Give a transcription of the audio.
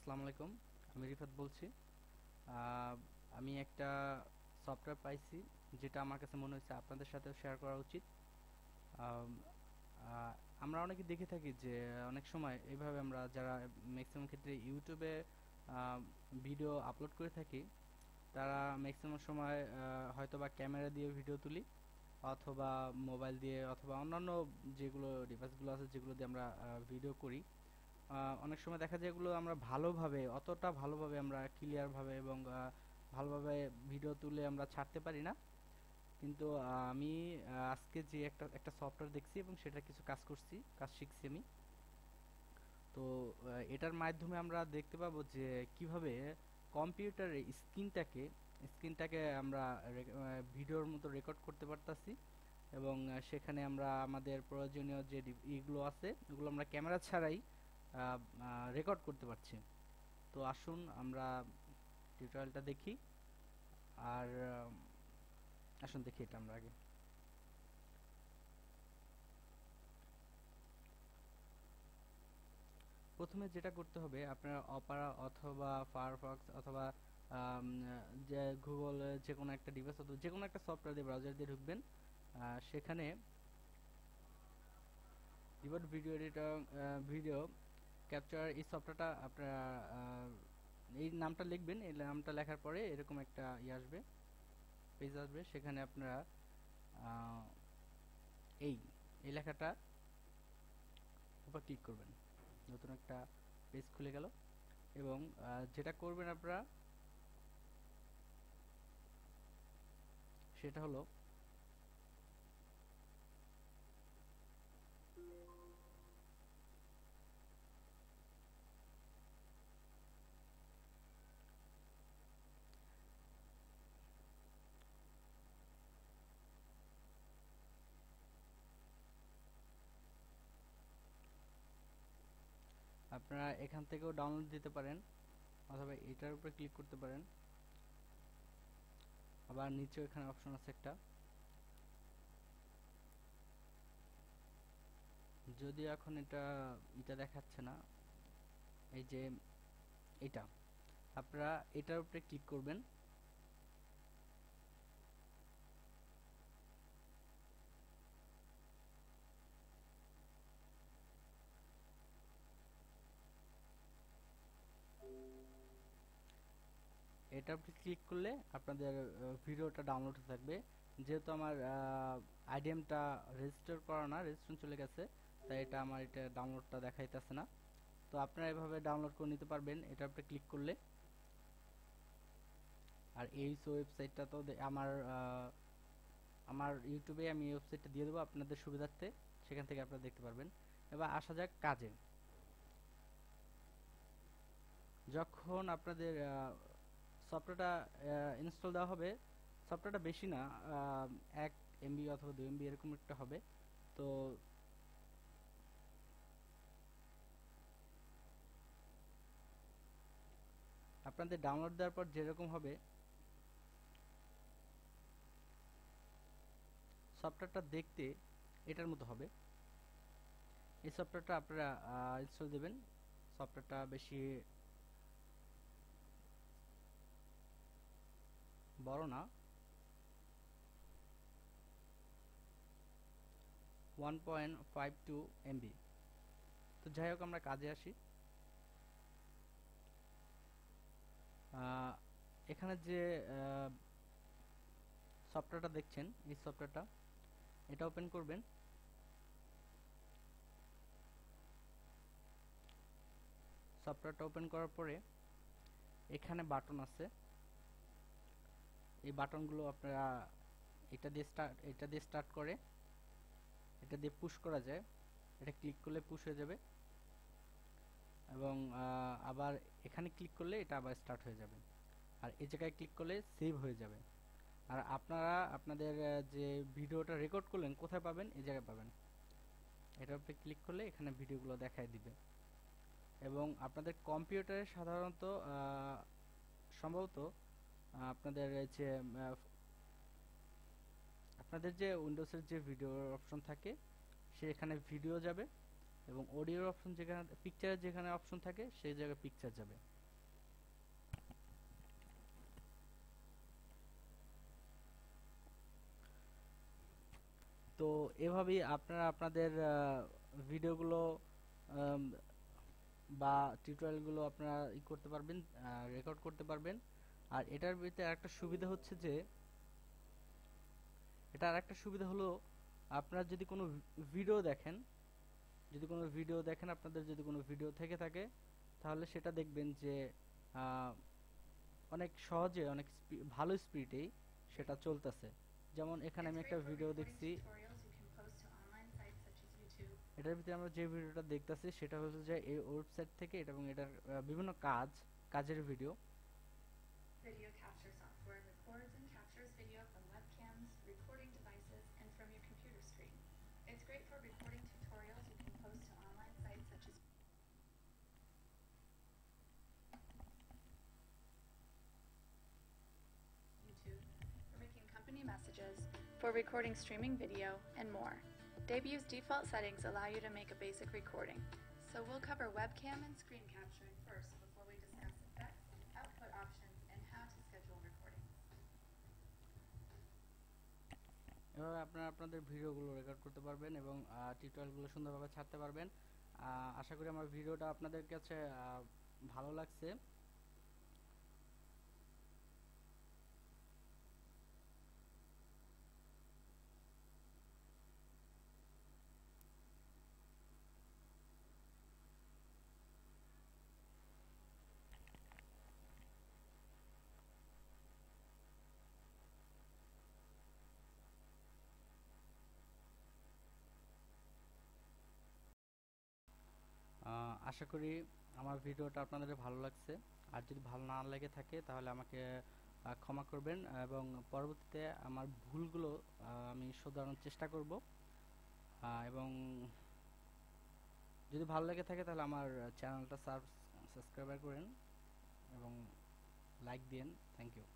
আসসালামু আলাইকুম। আমি রিফাত বলছি। আহ, আমি একটা সফটওয়্যার পাইছি, যেটা আমার কাছে মনে হচ্ছে আপনাদের সাথেও শেয়ার করা উচিত। আম, আহ, আমরা অনেকে দেখে থাকি যে অনেক সময় এইভাবে আমরা যারা ম্যাক্সিমাম ক্ষেত্রে ইউটিউবে ভিডিও আপলোড করে থাকি, তারা ম্যাক্সিমাম সময় হয়তো বা ক্যামেরা দিয়ে ভিডিও তুলি, অথবা মোবাইল দিয়ে, অথবা অন্যান্য যেগুলো ডিভাইসগুলো আছে যেগুলো দিয়ে আমরা ভিডিও করি। অনেক সময় দেখা যায় এগুলো আমরা ভালোভাবে, অতটা ভালোভাবে আমরা ক্লিয়ারভাবে এবং ভালোভাবে ভিডিও তুলে আমরা ছাড়তে পারি না। কিন্তু আমি আজকে যে একটা একটা সফটওয়্যার দেখছি এবং সেটা কিছু কাজ করছি, কাজ শিখছি আমি। তো এটার মাধ্যমে আমরা দেখতে পাবো যে কিভাবে কম্পিউটারের স্ক্রিনটাকে আমরা ভিডিওর মতো রেকর্ড করতে পারতাছি, এবং সেখানে আমরা আমাদের প্রয়োজনীয় যে ইগুলো আছে ওগুলো আমরা ক্যামেরা ছাড়াই রেকর্ড করতে পারছি। তো আসুন আমরা টিউটোরিয়ালটা দেখি। আর আসুন দেখি এটা আমরা আগে। প্রথমে যেটা করতে হবে, আপনার অপারা অথবা ফায়ারফক্স অথবা যে গুগল, যে কোনো একটা ডিভাইস অথবা যে কোনো একটা সফটওয়্যার দিয়ে, ব্রাউজার দিয়ে ঢুকবেন। সেখানে devote video editor, video capture, এই সফটওয়্যারটা আপনারা এই নামটা লিখবেন। এই নামটা লেখার পরে এরকম একটা আসবে, পেজ আসবে। সেখানে আপনারা আহ, এই এই লেখাটা উপর ক্লিক করবেন। নতুন একটা পেজ খুলে গেল। এবং যেটা করবেন আপনারা, সেটা হলো আপনারা এখান থেকেও ডাউনলোড দিতে পারেন, অথবা এটার উপরে ক্লিক করতে পারেন। আবার নিচেও এখানে অপশন আছে একটা, যদি এখন এটা দেখাচ্ছে না। এই যে এটা, আপনারা এটার উপরে ক্লিক করবেন। এটার উপরে ক্লিক করলে আপনাদের ভিডিওটা ডাউনলোড হতে থাকবে। যেহেতু আমার আইডিএমটা রেজিস্টার করা না, রেজিস্ট্রেশন চলে গেছে, তাই এটা ডাউনলোডটা দেখাইতেছে না। তো আপনারা এভাবে ডাউনলোড করে নিতে পারবেন এটার উপরে ক্লিক করলে। আর এই ওয়েবসাইটটা তো আমার ইউটিউবে আমি এই ওয়েবসাইটটা দিয়ে দেবো আপনাদের সুবিধার্থে, সেখান থেকে আপনারা দেখতে পারবেন। এবার আসা যাক কাজে। যখন আপনাদের সফটওয়্যারটা ইনস্টল দেওয়া হবে, সফটওয়্যারটা বেশি না, 1 MB অথবা 2 MB এরকম একটা হবে। তো আপনাদের ডাউনলোড দেওয়ার পর যেরকম হবে, সফটওয়্যারটা দেখতে এটার মতো হবে। এই সফটওয়্যারটা আপনারা ইনস্টল দেবেন। সফটওয়্যারটা বেশি বড় না, 1.52 MB। তো যাই হোক, আমরা কাজে আসি। আহ, এখানে যে সফটওয়্যারটা দেখছেন, এই সফটওয়্যারটা এটা ওপেন করবেন। সফটওয়্যারটা ওপেন করার পরে এখানে বাটন আছে। এই বাটনগুলো আপনারা এটা দিয়ে স্টার্ট করে, এটা দিয়ে পুশ করা যায়। এটা ক্লিক করলে পুশ হয়ে যাবে, এবং আবার এখানে ক্লিক করলে এটা আবার স্টার্ট হয়ে যাবে। আর এই জায়গায় ক্লিক করলে সেভ হয়ে যাবে। আর আপনারা আপনাদের যে ভিডিওটা রেকর্ড করলেন কোথায় পাবেন? এই জায়গায় পাবেন। এটার উপরে ক্লিক করলে এখানে ভিডিওগুলো দেখায় দিবে। এবং আপনাদের কম্পিউটারে সাধারণত সম্ভবত আপনাদের যে উইন্ডোজের যে ভিডিওর অপশন থাকে, সেখানে ভিডিও যাবে, এবং অডিওর অপশন যেখানে, পিকচারের যেখানে অপশন থাকে সেই জায়গায় পিকচার যাবে। তো এভাবেই আপনারা আপনাদের ভিডিওগুলো বা টিউটোরিয়ালগুলো আপনারা করতে পারবেন, রেকর্ড করতে পারবেন। আর এটার ভিতরে একটা সুবিধা হচ্ছে যে, এটা আরেকটা সুবিধা হলো, আপনারা যদি কোনো ভিডিও দেখেন, আপনাদের যদি কোনো ভিডিও থেকে থাকে, তাহলে সেটা দেখবেন যে আহ, অনেক সহজে, অনেক ভালো স্পিডেই সেটা চলতেছে। যেমন এখানে আমি একটা ভিডিও দেখছি, এটার ভিতরে আমরা যে ভিডিওটা দেখতেছি সেটা হচ্ছে যে এই ওয়েবসাইট থেকে এটা, এবং এটার বিভিন্ন কাজের video. Video capture software records and captures video from webcams, recording devices, and from your computer screen. It's great for recording tutorials you can post to online sites such as YouTube, for making company messages, for recording streaming video, and more. Debu's default settings allow you to make a basic recording. So we'll cover webcam and screen capturing first before we discuss effects, output options, and how to schedule recording. এভাবে আপনারা আপনাদের ভিডিওগুলো record করতে পারবেন এবং টিউটোরিয়ালগুলো সুন্দরভাবে ছাড়তে পারবেন। আশা করি আমার ভিডিওটা আপনাদের কাছে ভালো লাগছে। আশা করি আমার ভিডিওটা আপনাদের ভালো লাগছে। আর যদি ভালো না লেগে থাকে তাহলে আমাকে ক্ষমা করবেন, এবং পরবর্তীতে আমার ভুলগুলো আমি শোধরানোর চেষ্টা করব। এবং যদি ভালো লেগে থাকে তাহলে আমার চ্যানেলটা সাবস্ক্রাইব করেন এবং লাইক দিন। Thank you.